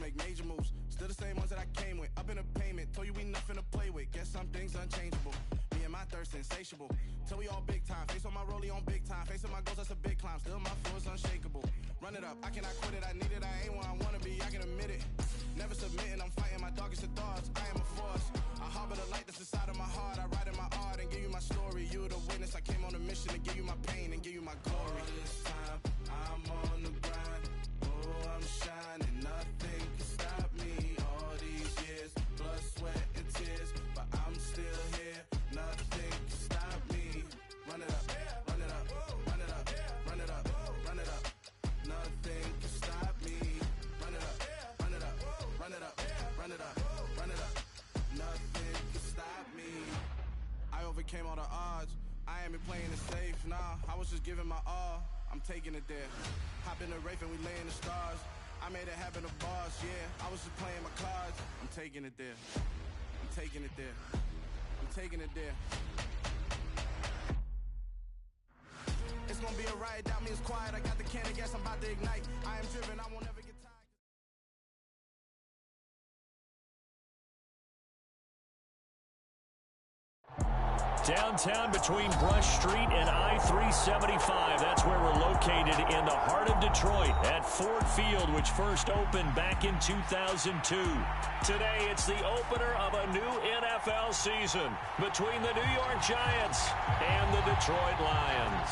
make major moves. Still the same ones that I came with. Up in the payment, told you we nothing to play with. Guess some things unchangeable. Me and my thirst insatiable. Till we all big time. Face on my rollie on big time. Facing my goals, that's a big climb. Still my flow is unshakable. Run it up, I cannot quit it. I need it, I ain't where I wanna be, I can admit it. Never submitting, I'm fighting my darkest of thoughts. I am a force. I harbor the light that's inside of my heart. I write in my art and give you my story. You the witness, I came on a mission to give you my pain and give you my glory. All this time, I'm on the grind. Oh, I'm shining, nothing can stop me. All these years, blood, sweat, and tears, but I'm still here. Nothing can stop me. Run it up, run it up, run it up, run it up, run it up. Nothing can stop me. Run it up, run it up, run it up, run it up, run it up. Nothing can stop me. I overcame all the odds. I ain't been playing it safe, nah. I was just giving my all. I'm taking it there. Hop in the Wraith and we lay in the stars. I made it happen to boss, yeah. I was just playing my cards. I'm taking it there. I'm taking it there. I'm taking it there. It's gonna be a riot, doubt me it's quiet. I got the can of gas, I'm about to ignite. I am driven, I won't ever get tired. Downtown between Brush Street and I-375. That's where we're located in the heart of Detroit at Ford Field, which first opened back in 2002. Today, it's the opener of a new NFL season between the New York Giants and the Detroit Lions.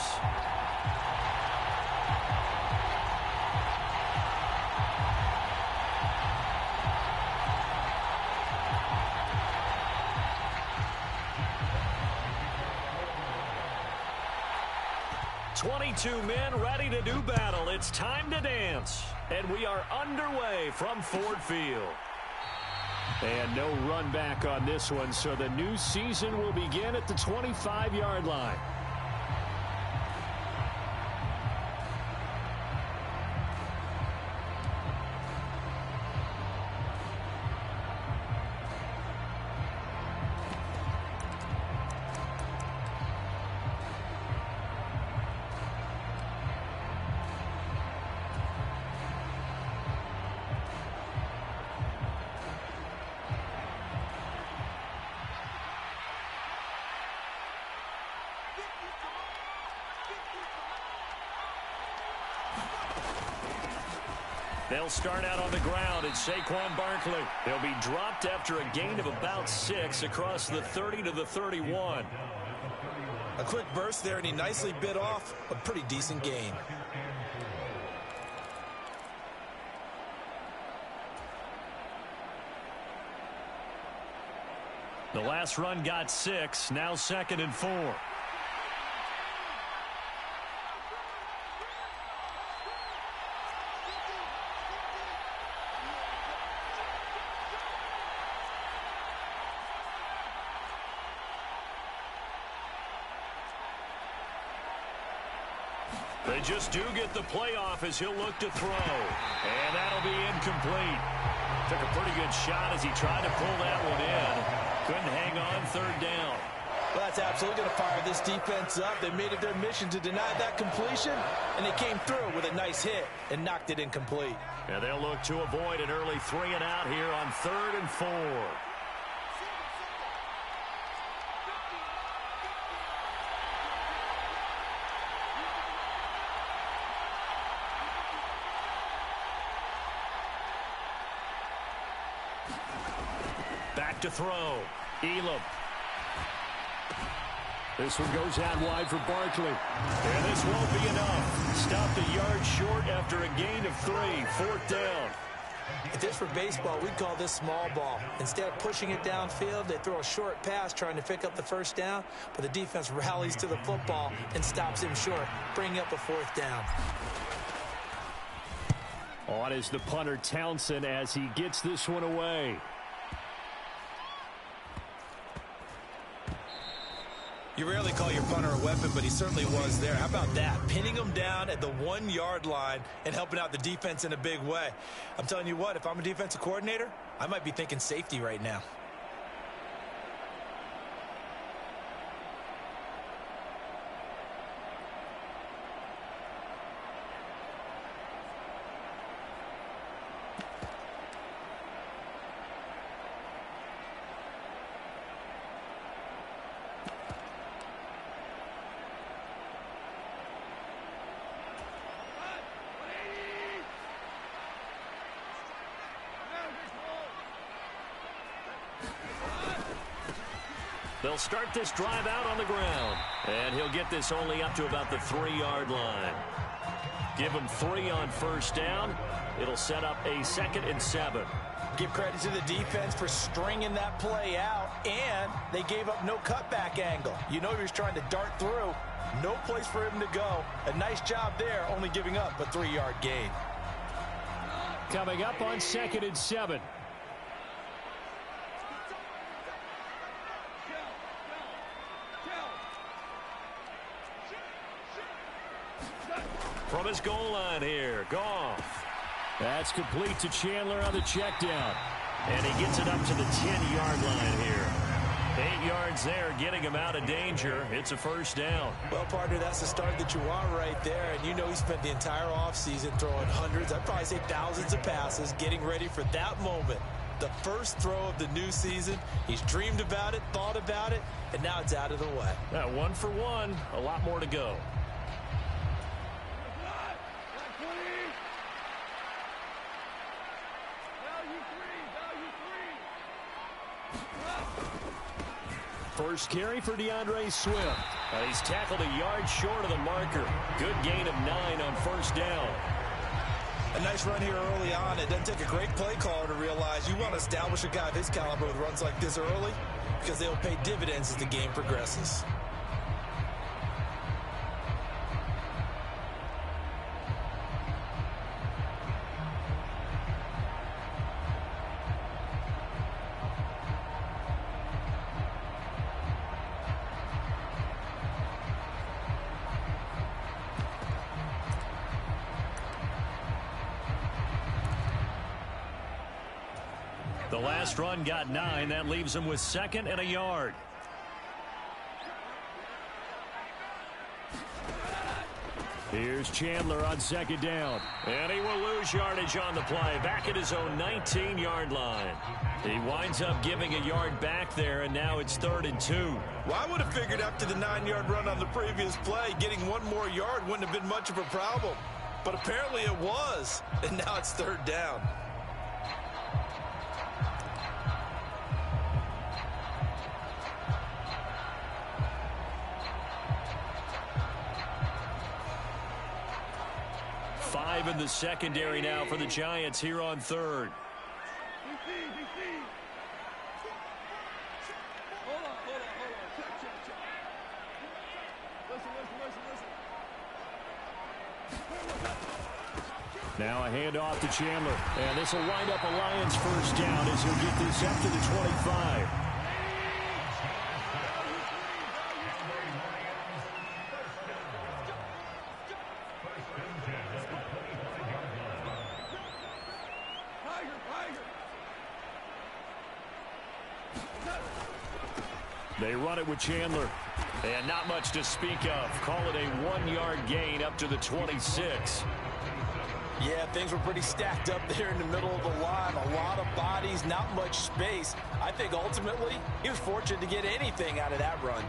Two men ready to do battle. It's time to dance. And we are underway from Ford Field. And no run back on this one, so the new season will begin at the 25-yard line. They'll start out on the ground. It's Saquon Barkley. They'll be dropped after a gain of about 6 across the 30 to the 31. A quick burst there, and he nicely bit off a pretty decent gain. The last run got 6. Now 2nd and 4. They just do get the playoff as he'll look to throw. And that'll be incomplete. Took a pretty good shot as he tried to pull that one in. Couldn't hang on 3rd down. Well, that's absolutely going to fire this defense up. They made it their mission to deny that completion, and they came through with a nice hit and knocked it incomplete. And they'll look to avoid an early 3 and out here on 3rd and 4. Back to throw. Elam. This one goes out wide for Barkley. And this won't be enough. Stopped a yard short after a gain of 3. 4th down. If this were baseball, we'd call this small ball. Instead of pushing it downfield, they throw a short pass trying to pick up the 1st down, but the defense rallies to the football and stops him short, bringing up a 4th down. On is the punter Townsend as he gets this one away. You rarely call your punter a weapon, but he certainly was there. How about that? Pinning him down at the 1-yard line and helping out the defense in a big way. I'm telling you what, if I'm a defensive coordinator, I might be thinking safety right now. They'll start this drive out on the ground. And he'll get this only up to about the 3-yard line. Give him 3 on first down. It'll set up a 2nd and 7. Give credit to the defense for stringing that play out, and they gave up no cutback angle. You know he was trying to dart through. No place for him to go. A nice job there, only giving up a 3-yard gain. Coming up on 2nd and 7. From his goal line here, Goff. That's complete to Chandler on the check down. And he gets it up to the 10-yard line here. 8 yards there, getting him out of danger. It's a first down. Well, partner, that's the start that you want right there. And you know he spent the entire offseason throwing hundreds, I'd probably say thousands of passes, getting ready for that moment. The first throw of the new season. He's dreamed about it, thought about it, and now it's out of the way. 1 for 1, a lot more to go. First carry for DeAndre Swift. He's tackled a yard short of the marker. Good gain of 9 on first down. A nice run here early on. It doesn't take a great play caller to realize you want to establish a guy of his caliber with runs like this early because they'll pay dividends as the game progresses. The last run got 9. That leaves him with 2nd and a yard. Here's Chandler on 2nd down. And he will lose yardage on the play. Back at his own 19-yard line. He winds up giving a yard back there, and now it's 3rd and 2. Well, I would have figured after the 9-yard run on the previous play, getting 1 more yard wouldn't have been much of a problem. But apparently it was, and now it's 3rd down. Five in the secondary now for the Giants here on 3rd. Now a handoff to Chandler. And this will wind up a Lions first down as he'll get this up to the 25. They run it with Chandler. And not much to speak of. Call it a 1-yard gain up to the 26. Yeah, things were pretty stacked up there in the middle of the line. A lot of bodies, not much space. I think ultimately he was fortunate to get anything out of that run.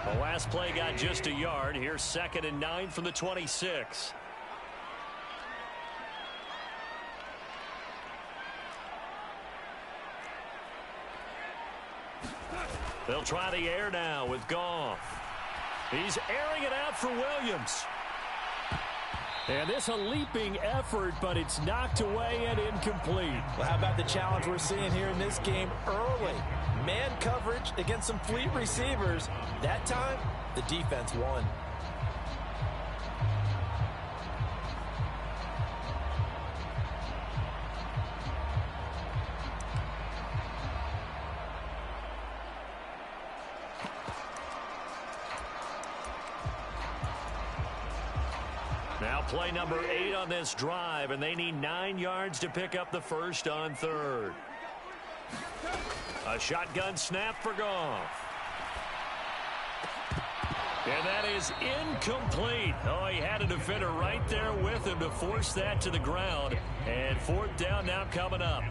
The last play got just a yard. Here's 2nd and 9 from the 26. They'll try the air now with Goff. He's airing it out for Williams. And this a leaping effort, but it's knocked away and incomplete. Well, how about the challenge we're seeing here in this game early? Man coverage against some fleet receivers. That time, the defense won. Now play number 8 on this drive, and they need 9 yards to pick up the first on 3rd. A shotgun snap for Goff. And that is incomplete. Oh, he had a defender right there with him to force that to the ground. And 4th down now coming up.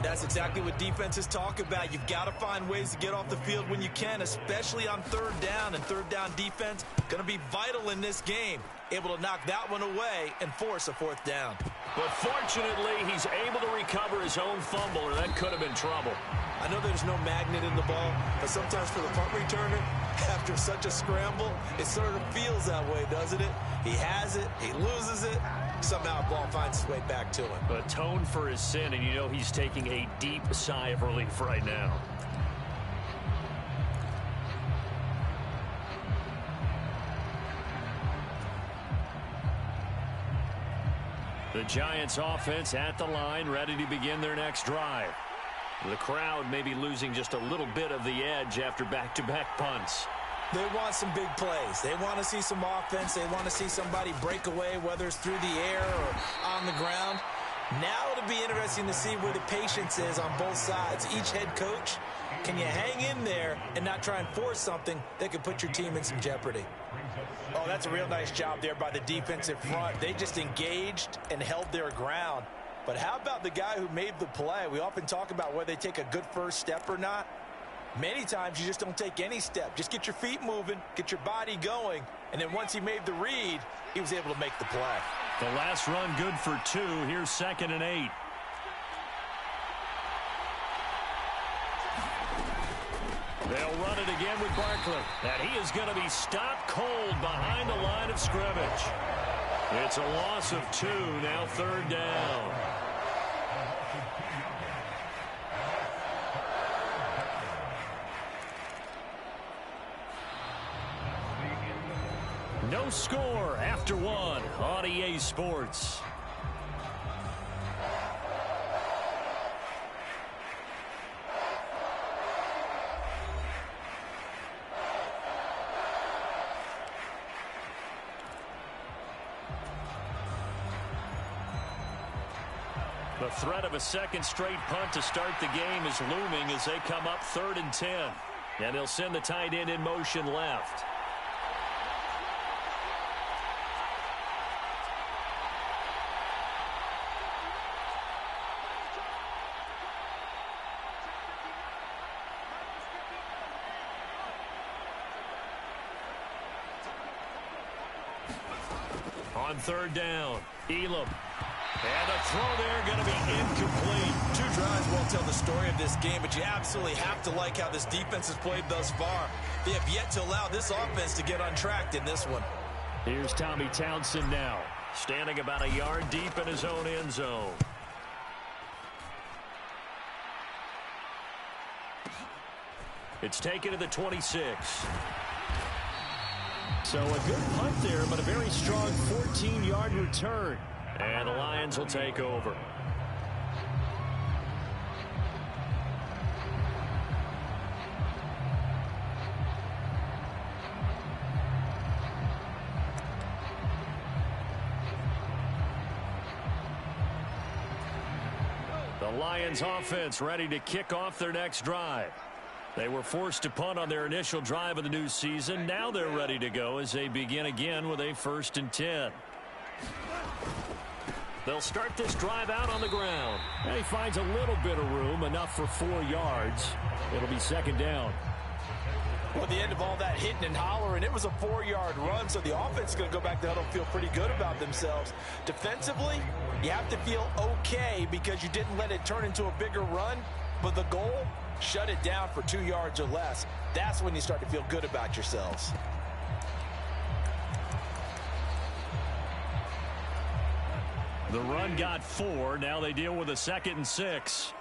That's exactly what defenses talk about. You've got to find ways to get off the field when you can, especially on third down. And third down defense going to be vital in this game. Able to knock that one away and force a fourth down. But fortunately, he's able to recover his own fumble, or that could have been trouble. I know there's no magnet in the ball, but sometimes for the punt returner, after such a scramble, it sort of feels that way, doesn't it? He has it, he loses it, somehow the ball finds its way back to him. Atone for his sin, and you know he's taking a deep sigh of relief right now. The Giants offense at the line, ready to begin their next drive. The crowd may be losing just a little bit of the edge after back-to-back punts. They want some big plays. They want to see some offense. They want to see somebody break away, whether it's through the air or on the ground. Now it'll be interesting to see where the patience is on both sides. Each head coach, can you hang in there and not try and force something that could put your team in some jeopardy? Oh, that's a real nice job there by the defensive front. They just engaged and held their ground. But how about the guy who made the play? We often talk about whether they take a good first step or not. Many times you just don't take any step. Just get your feet moving, get your body going, and then once he made the read, he was able to make the play. The last run good for 2. Here's 2nd and 8. They'll run it again with Barkley. And he is going to be stopped cold behind the line of scrimmage. It's a loss of 2, now 3rd down. No score after 1 on EA Sports. The threat of a second straight punt to start the game is looming as they come up 3rd and 10. And they'll send the tight end in motion left. On 3rd down, Elam. And a throw there going to be incomplete. 2 drives won't tell the story of this game, but you absolutely have to like how this defense has played thus far. They have yet to allow this offense to get untracked in this one. Here's Tommy Townsend now, standing about a yard deep in his own end zone. It's taken to the 26. So a good punt there, but a very strong 14-yard return. And the Lions will take over. The Lions offense ready to kick off their next drive. They were forced to punt on their initial drive of the new season. Now they're ready to go as they begin again with a 1st and 10. They'll start this drive out on the ground. And he finds a little bit of room, enough for 4 yards. It'll be 2nd down. Well, at the end of all that hitting and hollering, it was a 4-yard run, so the offense is going to go back to huddle and feel pretty good about themselves. Defensively, you have to feel okay because you didn't let it turn into a bigger run, but the goal, shut it down for 2 yards or less. That's when you start to feel good about yourselves. The run got 4. Now they deal with a 2nd and 6.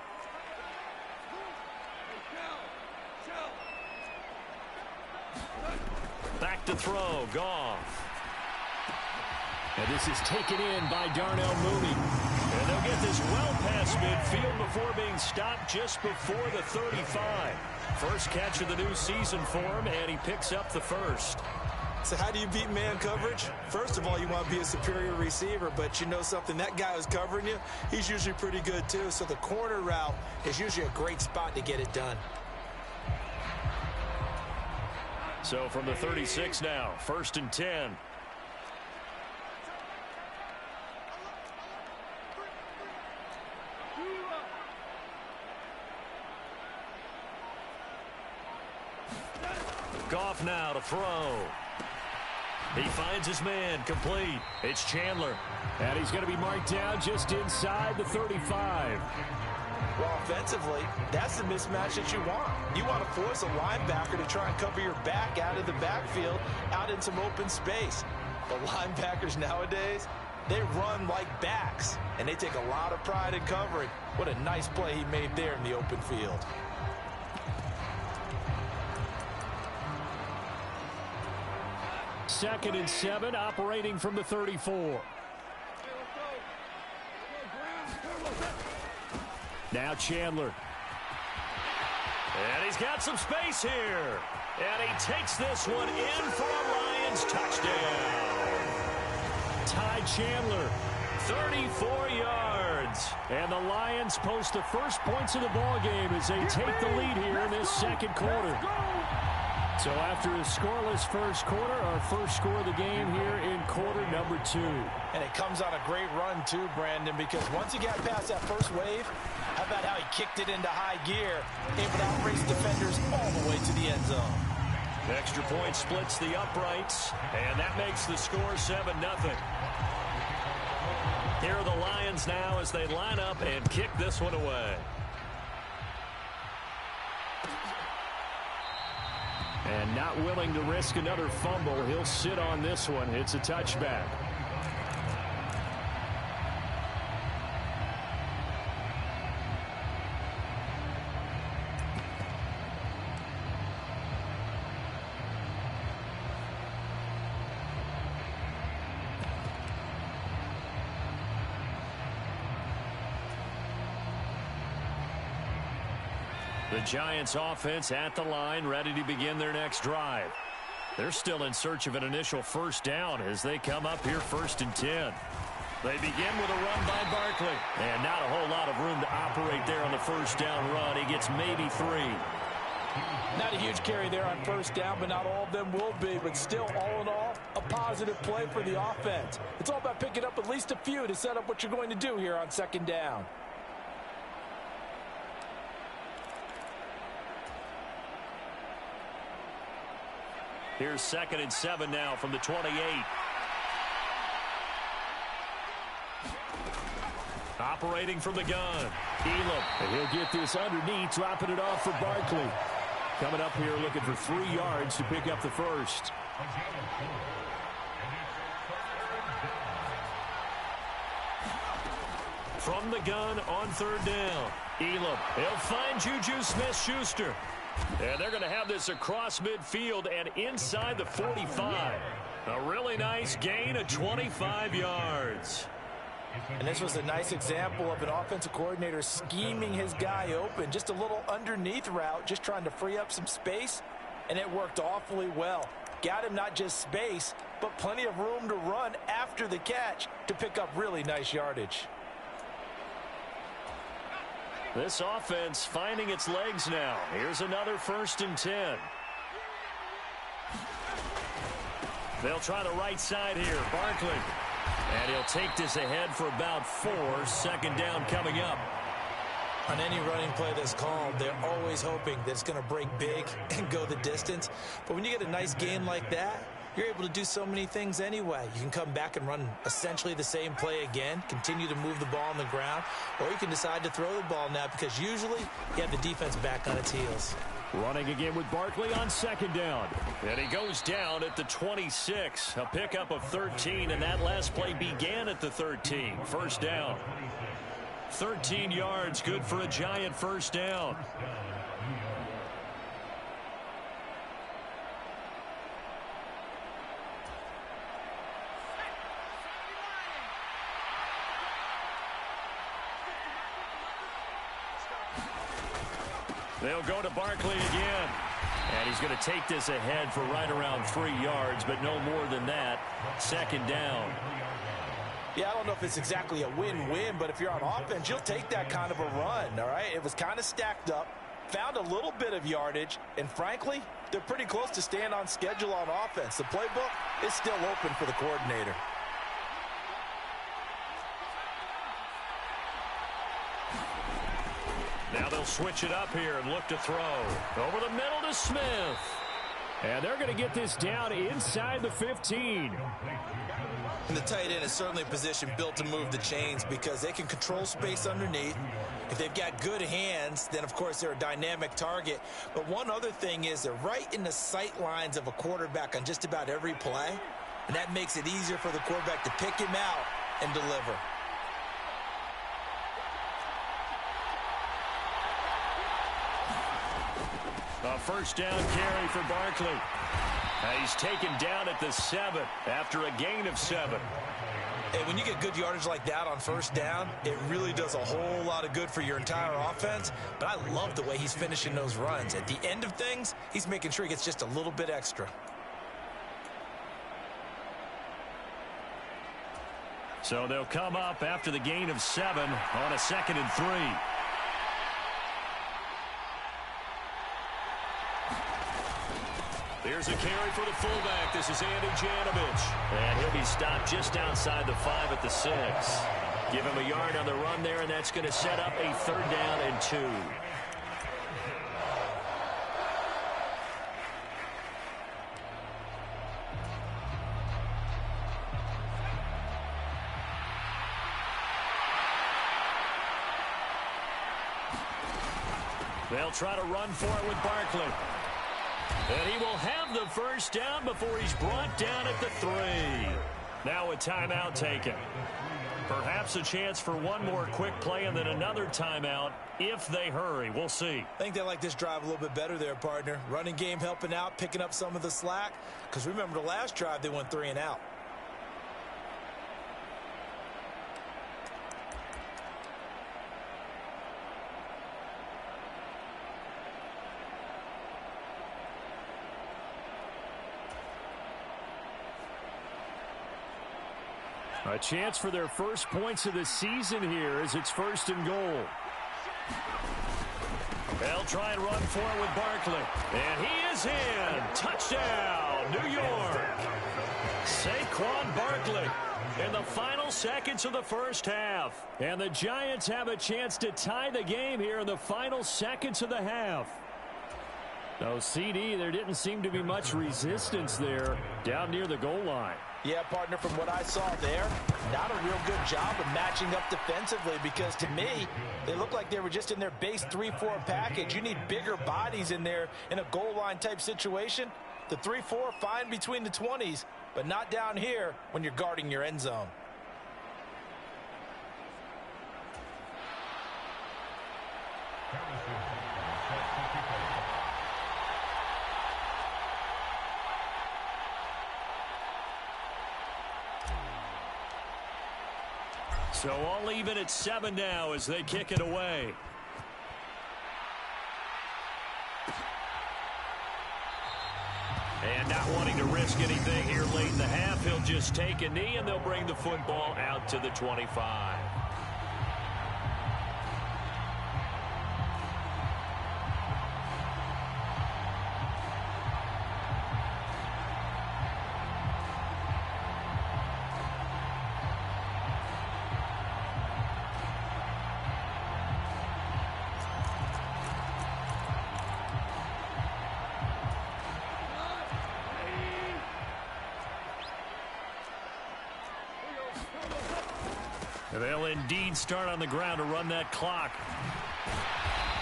Back to throw. Goff. And this is taken in by Darnell Mooney. And they'll get this well past midfield before being stopped just before the 35. First catch of the new season for him, and he picks up the 1st. So how do you beat man coverage? First of all, you want to be a superior receiver, but you know something, that guy who's covering you, he's usually pretty good too. So the corner route is usually a great spot to get it done. So from the 36 now, 1st and 10. Goff now to throw. He finds his man, complete. It's Chandler. And he's going to be marked down just inside the 35. Well, offensively, that's the mismatch that you want. You want to force a linebacker to try and cover your back out of the backfield, out in some open space. The linebackers nowadays, they run like backs, and they take a lot of pride in covering. What a nice play he made there in the open field. Second and 7, operating from the 34. Now Chandler. And he's got some space here. And he takes this one in for a Lions touchdown. Ty Chandler, 34 yards. And the Lions post the first points of the ball game as they take the lead here in this second quarter. So after a scoreless first quarter, our first score of the game here in quarter number 2. And it comes on a great run too, Brandon, because once he got past that first wave, how about how he kicked it into high gear, able to outrace defenders all the way to the end zone. Extra point splits the uprights, and that makes the score 7-0. Here are the Lions now as they line up and kick this one away. And not willing to risk another fumble, he'll sit on this one. It's a touchback. The Giants offense at the line, ready to begin their next drive. They're still in search of an initial first down as they come up here 1st and 10. They begin with a run by Barkley. And not a whole lot of room to operate there on the first down run. He gets maybe 3. Not a huge carry there on first down, but not all of them will be. But still, all in all, a positive play for the offense. It's all about picking up at least a few to set up what you're going to do here on second down. Here's 2nd and 7 now from the 28. Operating from the gun. Elam. And he'll get this underneath, dropping it off for Barkley. Coming up here looking for 3 yards to pick up the first. From the gun on 3rd down. Elam. He'll find Juju Smith-Schuster. And they're going to have this across midfield and inside the 45. A really nice gain of 25 yards. And this was a nice example of an offensive coordinator scheming his guy open. Just a little underneath route, just trying to free up some space. And it worked awfully well. Got him not just space, but plenty of room to run after the catch to pick up really nice yardage. This offense finding its legs now. Here's another 1st and 10. They'll try the right side here. Barkley. And he'll take this ahead for about 4. 2nd down coming up. On any running play that's called, they're always hoping that it's going to break big and go the distance. But when you get a nice gain like that, you're able to do so many things anyway. You can come back and run essentially the same play again, continue to move the ball on the ground, or you can decide to throw the ball now because usually you have the defense back on its heels. Running again with Barkley on 2nd down. And he goes down at the 26. A pickup of 13, and that last play began at the 13. 1st down. 13 yards, good for a Giant 1st down. They'll go to Barkley again. And he's going to take this ahead for right around 3 yards, but no more than that. 2nd down. Yeah, I don't know if it's exactly a win-win, but if you're on offense, you'll take that kind of a run, all right? It was kind of stacked up, found a little bit of yardage, and frankly, they're pretty close to staying on schedule on offense. The playbook is still open for the coordinator. Now they'll switch it up here and look to throw. Over the middle to Smith. And they're going to get this down inside the 15. And the tight end is certainly a position built to move the chains because they can control space underneath. If they've got good hands, then, of course, they're a dynamic target. But one other thing is they're right in the sight lines of a quarterback on just about every play. And that makes it easier for the quarterback to pick him out and deliver. A first down carry for Barkley. He's taken down at the 7 after a gain of 7. Hey, when you get good yardage like that on first down, it really does a whole lot of good for your entire offense. But I love the way he's finishing those runs. At the end of things, he's making sure he gets just a little bit extra. So they'll come up after the gain of 7 on a 2nd and 3. Here's a carry for the fullback. This is Andy Janovich. And he'll be stopped just outside the 5 at the 6. Give him a yard on the run there, and that's going to set up a 3rd down and 2. They'll try to run for it with Barkley. And he will have the first down before he's brought down at the 3. Now a timeout taken. Perhaps a chance for one more quick play and then another timeout if they hurry. We'll see. I think they like this drive a little bit better there, partner. Running game helping out, picking up some of the slack. Because remember the last drive, they went 3 and out. A chance for their first points of the season here as it's 1st and goal. They'll try and run for it with Barkley. And he is in. Touchdown, New York. Saquon Barkley in the final seconds of the first half. And the Giants have a chance to tie the game here in the final seconds of the half. No, CD, there didn't seem to be much resistance there down near the goal line. Yeah, partner, from what I saw there, not a real good job of matching up defensively because to me, they looked like they were just in their base 3-4 package. You need bigger bodies in there in a goal line type situation. The 3-4, fine between the 20s, but not down here when you're guarding your end zone. So all even at 7 now as they kick it away. And not wanting to risk anything here late in the half, he'll just take a knee and they'll bring the football out to the 25. They'll indeed start on the ground to run that clock.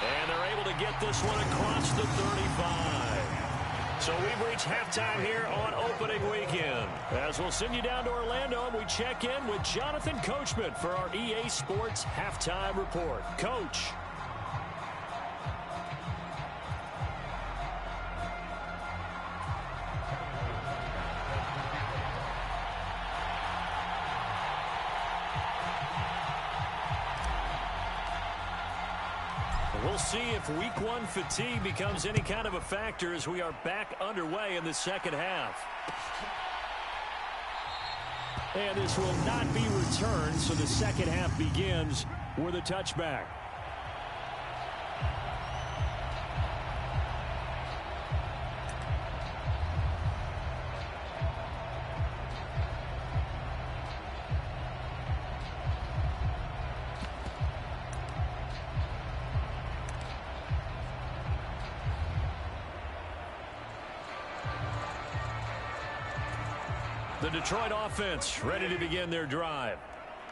And they're able to get this one across the 35. So we've reached halftime here on opening weekend. As we'll send you down to Orlando, and we check in with Jonathan Coachman for our EA Sports Halftime Report. Coach. We'll see if week 1 fatigue becomes any kind of a factor as we are back underway in the second half. And this will not be returned, so the second half begins with a touchback. The Detroit offense ready to begin their drive.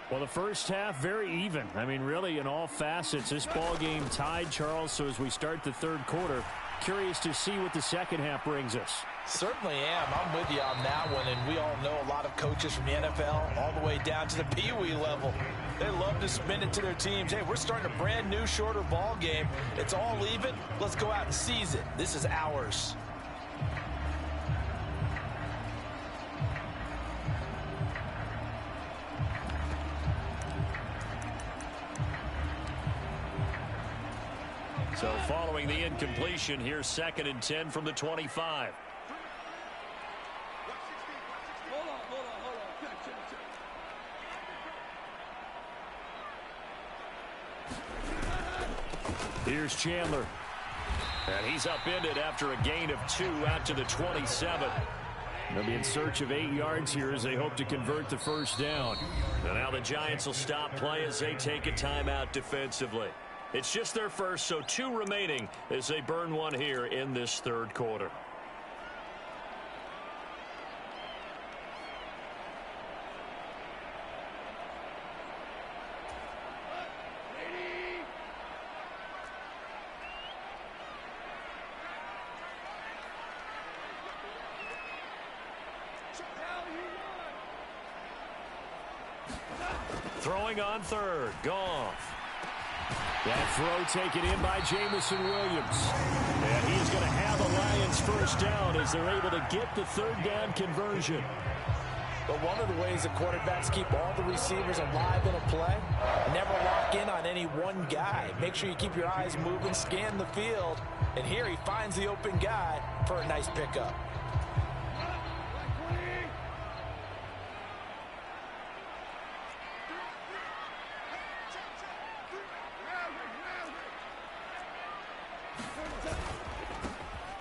Well, the first half, very even. I mean, really, in all facets, this ball game tied, Charles. So as we start the third quarter, curious to see what the second half brings us. Certainly am. I'm with you on that one, and we all know a lot of coaches from the NFL all the way down to the Pee Wee level. They love to spin it to their teams. Hey, we're starting a brand new, shorter ball game. It's all even. Let's go out and seize it. This is ours. So following the incompletion, here's 2nd and 10 from the 25. Here's Chandler. And he's upended after a gain of 2 out to the 27. They'll be in search of 8 yards here as they hope to convert the first down. And now the Giants will stop play as they take a timeout defensively. It's just their first, so 2 remaining as they burn one here in this third quarter. Throwing on third, Goff. That throw taken in by Jameson Williams. And he is going to have a Lions first down as they're able to get the third down conversion. But one of the ways the quarterbacks keep all the receivers alive in a play, never lock in on any one guy. Make sure you keep your eyes moving, scan the field. And here he finds the open guy for a nice pickup.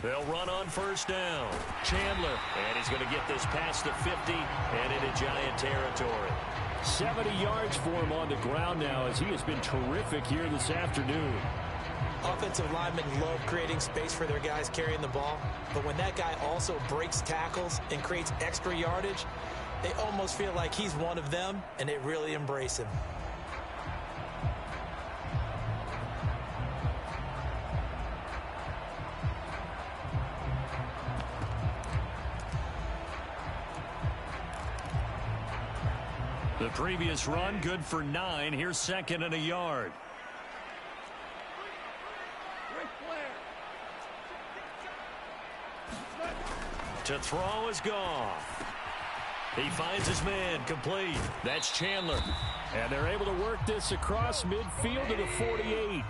They'll run on first down. Chandler, and he's going to get this past the 50 and into Giant territory. 70 yards for him on the ground now as he has been terrific here this afternoon. Offensive linemen love creating space for their guys carrying the ball, but when that guy also breaks tackles and creates extra yardage, they almost feel like he's one of them, and they really embrace him. The previous run, good for 9. Here's 2nd and a yard. To throw is Goff. He finds his man, complete. That's Chandler. And they're able to work this across midfield to the 48.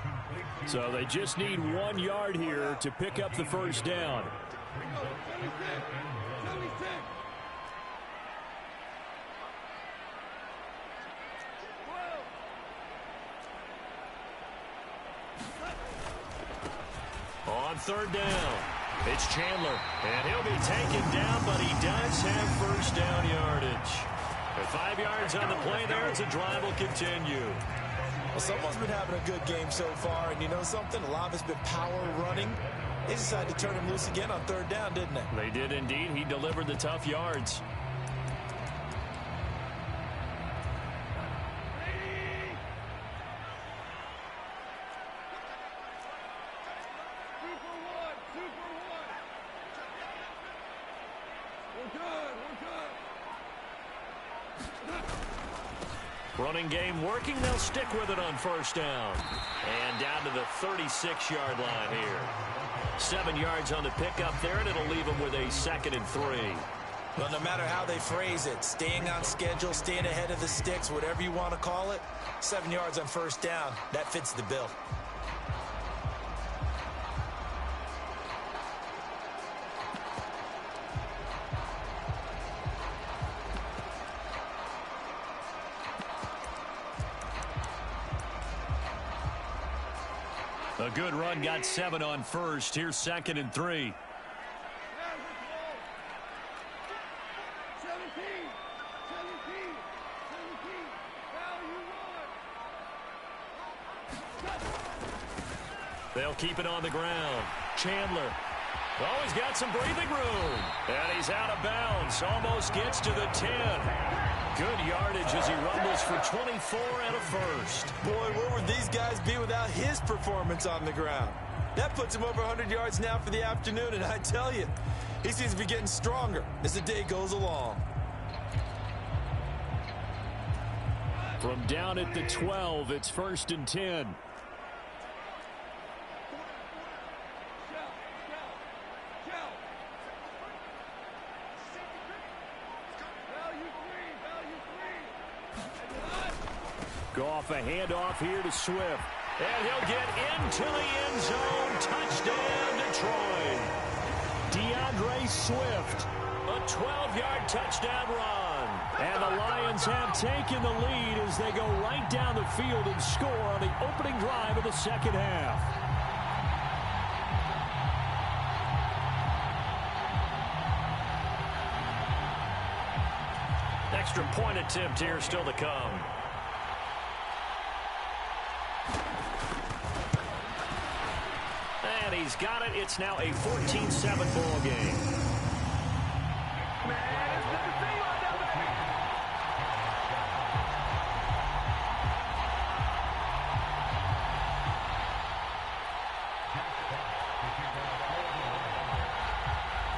So they just need 1 yard here to pick up the first down. On third down, it's Chandler, and he'll be taken down, but he does have first down yardage. At 5 yards on the play there, as the drive will continue. Well, someone's been having a good game so far, and you know something? A lot of it's been power running. They decided to turn him loose again on third down, didn't they? They did indeed. He delivered the tough yards. Running game working. They'll stick with it on first down. And down to the 36-yard line here. 7 yards on the pickup there, and it'll leave them with a 2nd and 3. Well, no matter how they phrase it, staying on schedule, staying ahead of the sticks, whatever you want to call it, 7 yards on first down, that fits the bill. A good run, got 7 on first. Here's 2nd and 3. They'll keep it on the ground. Chandler. Oh, he's got some breathing room. And he's out of bounds. Almost gets to the 10. Good yardage as he rumbles for 24 and a first. Boy, where would these guys be without his performance on the ground? That puts him over 100 yards now for the afternoon, and I tell you, he seems to be getting stronger as the day goes along. From down at the 12, it's 1st and 10. Goff, a handoff here to Swift. And he'll get into the end zone. Touchdown, Detroit. DeAndre Swift. A 12-yard touchdown run. And the Lions have taken the lead as they go right down the field and score on the opening drive of the second half. Extra point attempt here still to come. And he's got it. It's now a 14-7 ball game.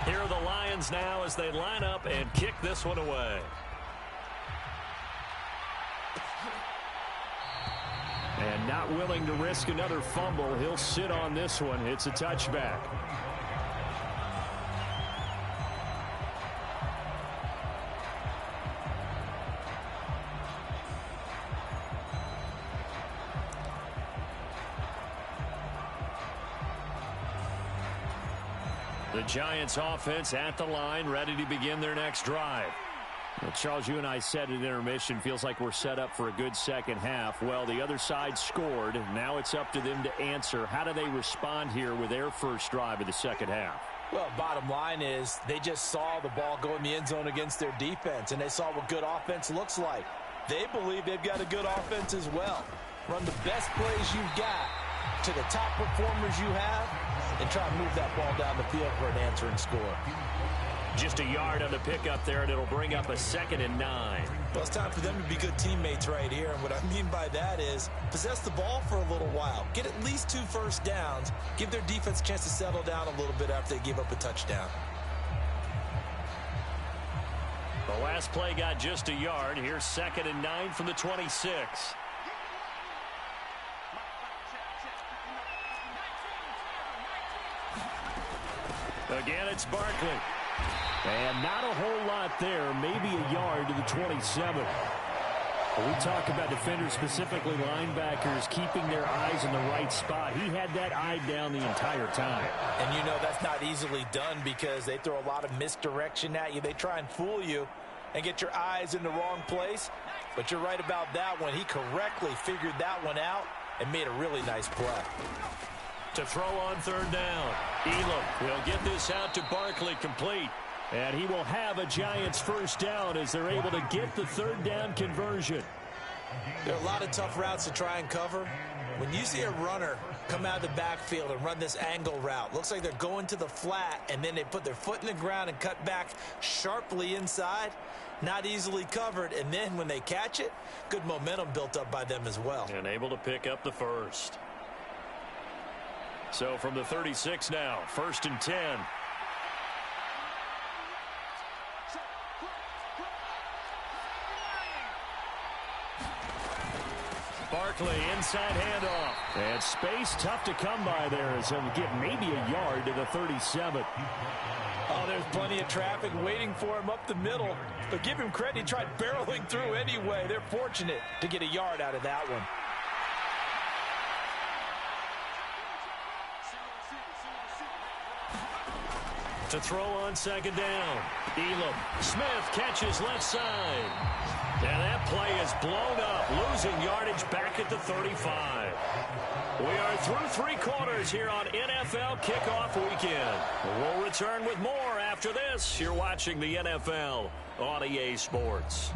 Here are the Lions now as they line up and kick this one away. And not willing to risk another fumble, he'll sit on this one. It's a touchback. The Giants offense at the line, ready to begin their next drive. Well, Charles, you and I said at intermission, feels like we're set up for a good second half. Well, the other side scored. Now it's up to them to answer. How do they respond here with their first drive of the second half? Well, bottom line is they just saw the ball go in the end zone against their defense, and they saw what good offense looks like. They believe they've got a good offense as well. Run the best plays you've got to the top performers you have, and try and move that ball down the field for an answering score. Just a yard on the pickup there, and it'll bring up a 2nd and 9. Well, it's time for them to be good teammates right here. And what I mean by that is possess the ball for a little while. Get at least 2 first downs. Give their defense a chance to settle down a little bit after they give up a touchdown. The last play got just a yard. Here's 2nd and 9 from the 26. Again, it's Barkley. And not a whole lot there. Maybe a yard to the 27. When we talk about defenders, specifically linebackers, keeping their eyes in the right spot. He had that eye down the entire time. And you know that's not easily done because they throw a lot of misdirection at you. They try and fool you and get your eyes in the wrong place. But you're right about that one. He correctly figured that one out and made a really nice play. To throw on 3rd down. Elam will get this out to Barkley, complete. And he will have a Giants first down as they're able to get the 3rd down conversion. There are a lot of tough routes to try and cover. When you see a runner come out of the backfield and run this angle route, looks like they're going to the flat, and then they put their foot in the ground and cut back sharply inside. Not easily covered, and then when they catch it, good momentum built up by them as well. And able to pick up the first. So from the 36 now, 1st and 10. Barkley, inside handoff. And space tough to come by there as he'll get maybe a yard to the 37. Oh, there's plenty of traffic waiting for him up the middle. But give him credit, he tried barreling through anyway. They're fortunate to get a yard out of that one. To throw on 2nd down. Elam. Smith catches left side. And that play is blown up, losing yardage back at the 35. We are through 3 quarters here on NFL Kickoff Weekend. We'll return with more after this. You're watching the NFL on EA Sports.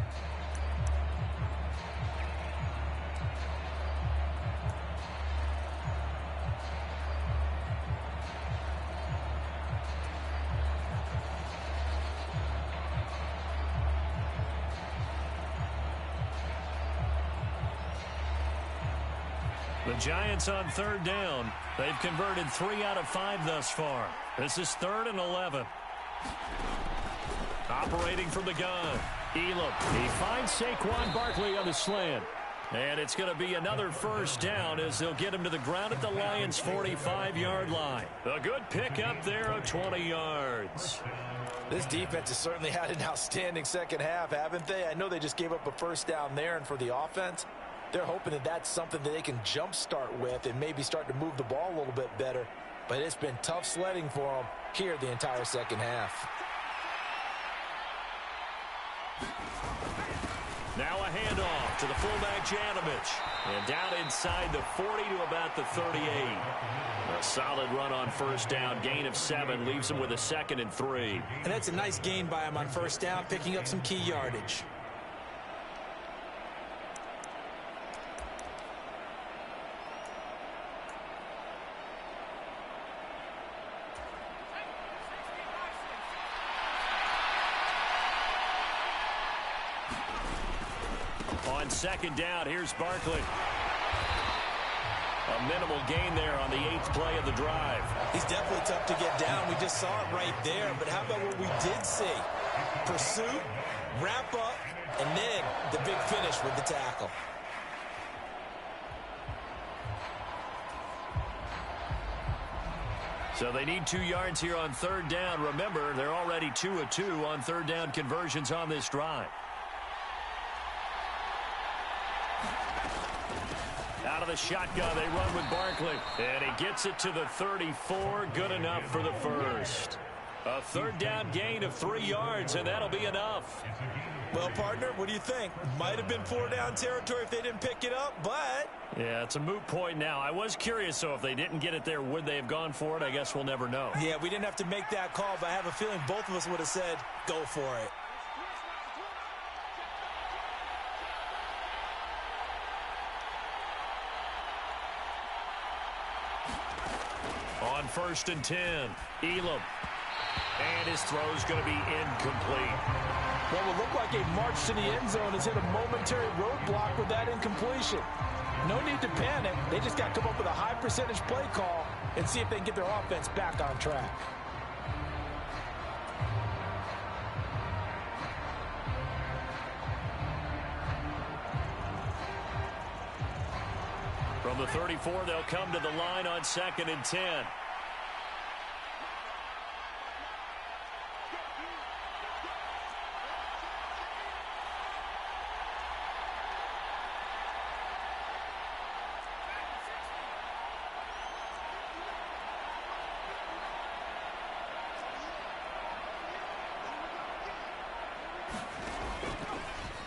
The Giants on third down. They've converted 3 out of 5 thus far. This is 3rd and 11. Operating from the gun. Elam. He finds Saquon Barkley on the slant. And it's going to be another first down as they'll get him to the ground at the Lions' 45-yard line. A good pickup there of 20 yards. This defense has certainly had an outstanding second half, haven't they? I know they just gave up a first down there, and for the offense, they're hoping that that's something that they can jumpstart with and maybe start to move the ball a little bit better. But it's been tough sledding for them here the entire second half. Now a handoff to the fullback Janovich. And down inside the 40 to about the 38. A solid run on first down. Gain of 7 leaves him with a 2nd and 3. And that's a nice gain by him on first down, picking up some key yardage. On second down, here's Barkley. A minimal gain there on the 8th play of the drive. He's definitely tough to get down. We just saw it right there. But how about what we did see? Pursuit, wrap up, and then the big finish with the tackle. So they need 2 yards here on third down. Remember, they're already 2 of 2 on third down conversions on this drive. Out of the shotgun, they run with Barkley. And he gets it to the 34. Good enough for the first. A third down gain of 3 yards, and that'll be enough. Well, partner, what do you think? Might have been 4 down territory if they didn't pick it up, but... Yeah, it's a moot point now. I was curious, so if they didn't get it there, would they have gone for it? I guess we'll never know. Yeah, we didn't have to make that call, but I have a feeling both of us would have said, go for it. On 1st and 10, Elam. And his throw's going to be incomplete. What will look like a march to the end zone has hit a momentary roadblock with that incompletion. No need to panic. They just got to come up with a high percentage play call and see if they can get their offense back on track. From the 34, they'll come to the line on 2nd and 10.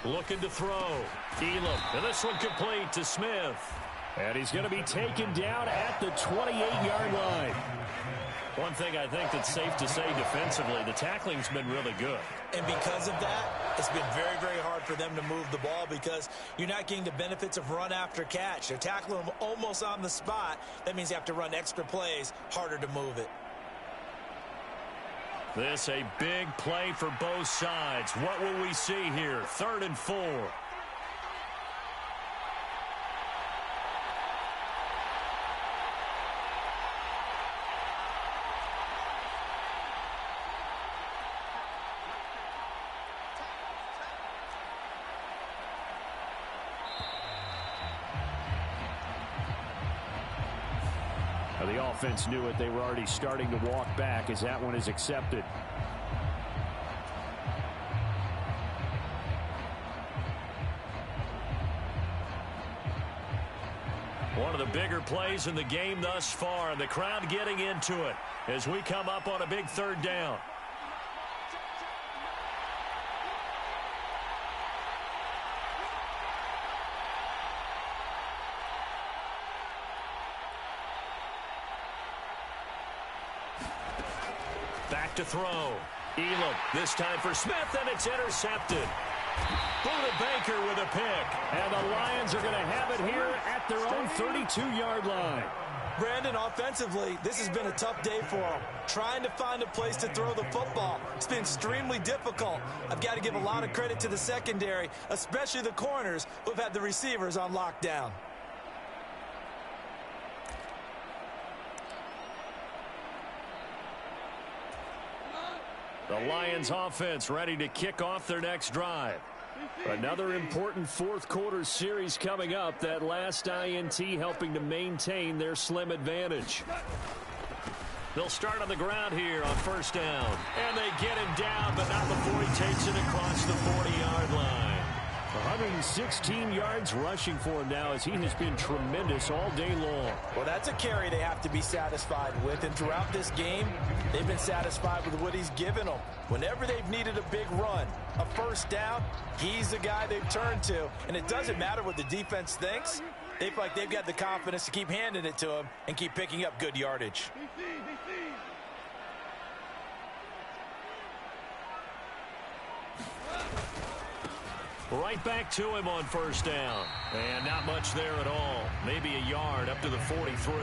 Looking to throw. Elam. And this one complete to Smith. And he's going to be taken down at the 28-yard line. One thing I think that's safe to say defensively, the tackling's been really good. And because of that, it's been very, very hard for them to move the ball because you're not getting the benefits of run after catch. They're tackling them almost on the spot. That means you have to run extra plays, harder to move it. This a big play for both sides. What will we see here? 3rd and 4. The offense knew it. They were already starting to walk back as that one is accepted. One of the bigger plays in the game thus far, and the crowd getting into it as we come up on a big 3rd down. Back to throw. Elam, this time for Smith, and it's intercepted. Buda Baker with a pick. And the Lions are going to have it here at their own 32-yard line. Brandon, offensively, this has been a tough day for them. Trying to find a place to throw the football. It's been extremely difficult. I've got to give a lot of credit to the secondary, especially the corners who have had the receivers on lockdown. The Lions offense ready to kick off their next drive. Another important fourth quarter series coming up. That last INT helping to maintain their slim advantage. They'll start on the ground here on first down. And they get him down, but not before he takes it across the 40-yard line. 116 yards rushing for him now as he has been tremendous all day long. Well, that's a carry they have to be satisfied with. And throughout this game, they've been satisfied with what he's given them. Whenever they've needed a big run, a first down, he's the guy they've turned to. And it doesn't matter what the defense thinks. They feel like they've got the confidence to keep handing it to him and keep picking up good yardage. Right back to him on first down. And not much there at all. Maybe a yard up to the 43.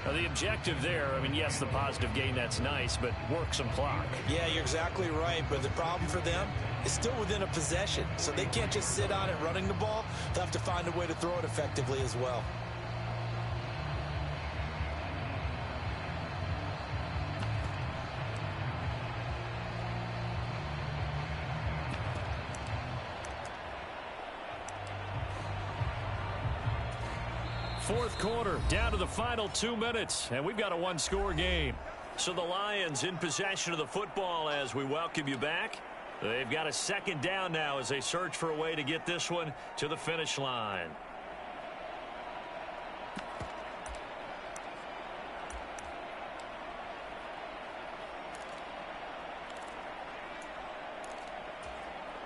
Now the objective there, I mean, yes, the positive gain, that's nice, but work some clock. Yeah, you're exactly right. But the problem for them is still within a possession. So they can't just sit on it running the ball. They'll have to find a way to throw it effectively as well. Fourth quarter, down to the final 2 minutes, and we've got a one-score game. So the Lions in possession of the football as we welcome you back. They've got a second down now as they search for a way to get this one to the finish line.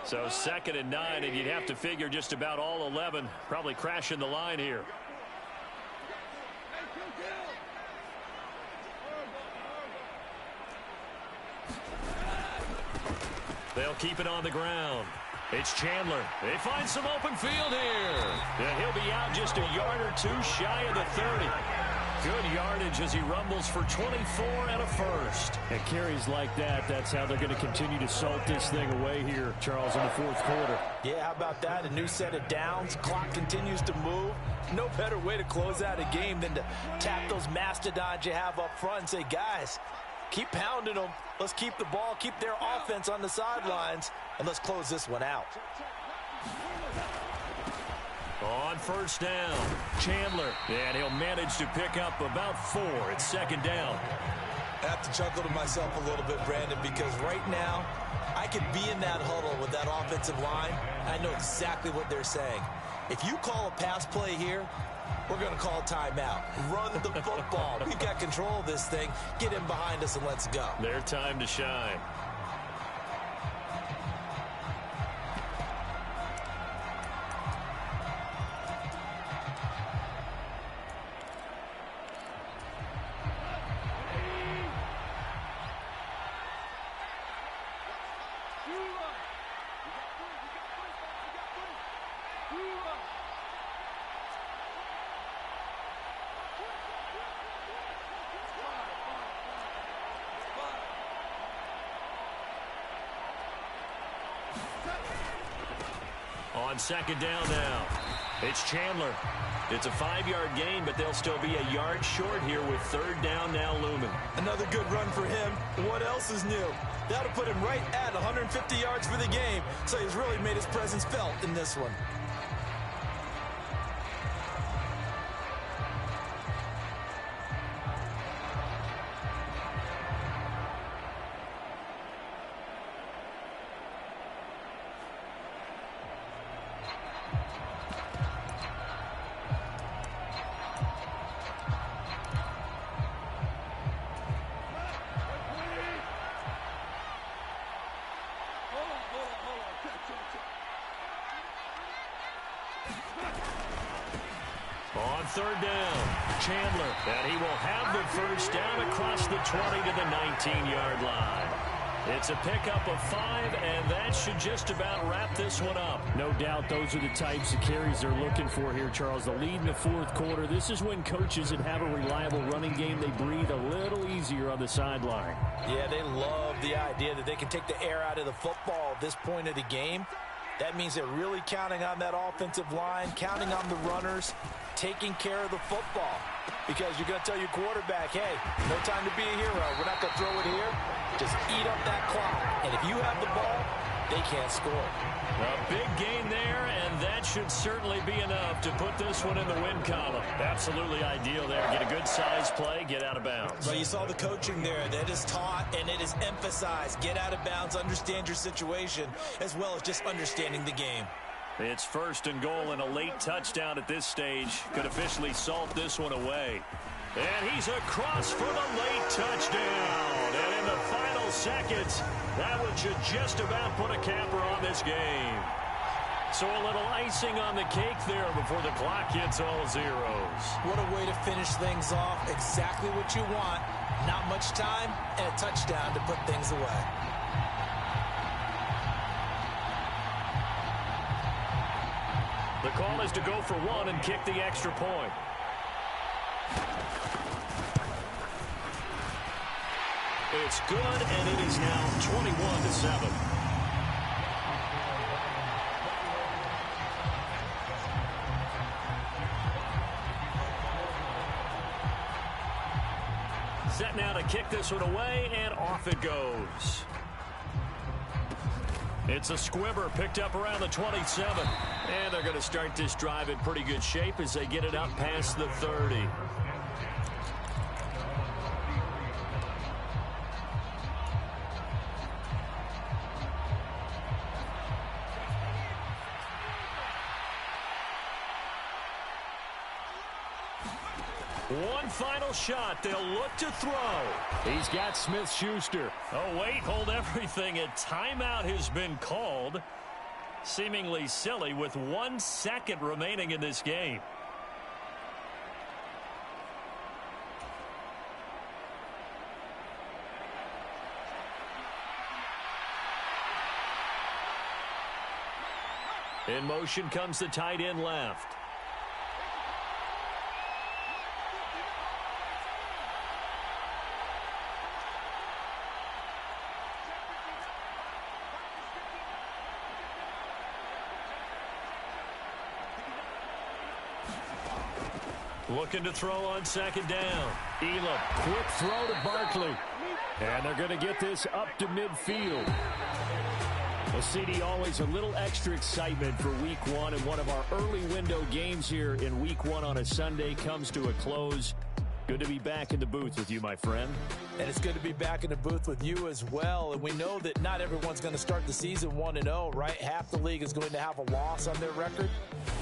So 2nd and 9, and you'd have to figure just about all 11 probably crashing the line here. They'll keep it on the ground. It's Chandler. They find some open field here. And he'll be out just a yard or two shy of the 30. Good yardage as he rumbles for 24 and a first. And carries like that, that's how they're going to continue to salt this thing away here, Charles, in the fourth quarter. Yeah, how about that? A new set of downs. Clock continues to move. No better way to close out a game than to tap those mastodons you have up front and say, guys, keep pounding them. Let's keep the ball, keep their offense on the sidelines, and let's close this one out. On first down, Chandler. And he'll manage to pick up about 4. It's second down. I have to chuckle to myself a little bit, Brandon, because right now I could be in that huddle with that offensive line. I know exactly what they're saying. If you call a pass play here, we're going to call timeout. Run the football. We've got control of this thing. Get in behind us and let's go. Their time to shine. On second down now, it's Chandler. It's a 5-yard gain, but they'll still be a yard short here with third down now looming. Another good run for him. What else is new? That'll put him right at 150 yards for the game, so he's really made his presence felt in this one. On third down, Chandler. And he will have the first down across the 20 to the 19-yard line. It's a pickup of 5, and that should just about wrap this one up. No doubt those are the types of carries they're looking for here, Charles. The lead in the fourth quarter. This is when coaches that have a reliable running game, they breathe a little easier on the sideline. Yeah, they love the idea that they can take the air out of the football at this point of the game. That means they're really counting on that offensive line, counting on the runners, taking care of the football. Because you're going to tell your quarterback, hey, no time to be a hero. We're not going to throw it here. Just eat up that clock. And if you have the ball, they can't score. A big gain there, and that should certainly be enough to put this one in the win column. Absolutely ideal there. Get a good size play, get out of bounds. Well, you saw the coaching there. That is taught and it is emphasized. Get out of bounds, understand your situation, as well as just understanding the game. It's 1st and goal, and a late touchdown at this stage could officially salt this one away. And he's across for the late touchdown. And in the final seconds, that one should just about put a capper on this game. So a little icing on the cake there before the clock hits all zeros. What a way to finish things off. Exactly what you want. Not much time and a touchdown to put things away. The call is to go for one and kick the extra point. It's good, and it is now 21-7. Set now to kick this one away, and off it goes. It's a squibber picked up around the 27. And they're going to start this drive in pretty good shape as they get it up past the 30. One final shot. They'll look to throw. He's got Smith-Schuster. Oh, wait, hold everything. A timeout has been called. Seemingly silly with 1 second remaining in this game. In motion comes the tight end left. Looking to throw on 2nd down. Elam, quick throw to Barkley. And they're going to get this up to midfield. Well, CD, always a little extra excitement for Week 1, and one of our early window games here in Week 1 on a Sunday comes to a close. Good to be back in the booth with you, my friend. And it's good to be back in the booth with you as well. And we know that not everyone's going to start the season 1-0, right? Half the league is going to have a loss on their record.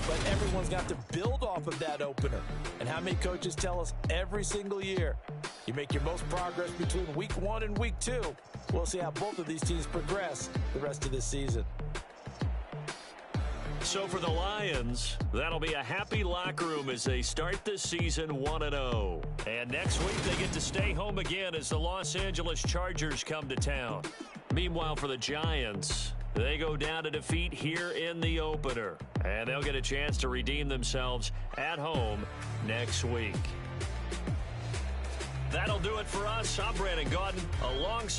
But everyone's got to build off of that opener. And how many coaches tell us every single year, you make your most progress between Week 1 and Week 2. We'll see how both of these teams progress the rest of this season. So for the Lions, that'll be a happy locker room as they start the season 1-0. And next week they get to stay home again as the Los Angeles Chargers come to town. Meanwhile for the Giants, they go down to defeat here in the opener. And they'll get a chance to redeem themselves at home next week. That'll do it for us. I'm Brandon Gaudin alongside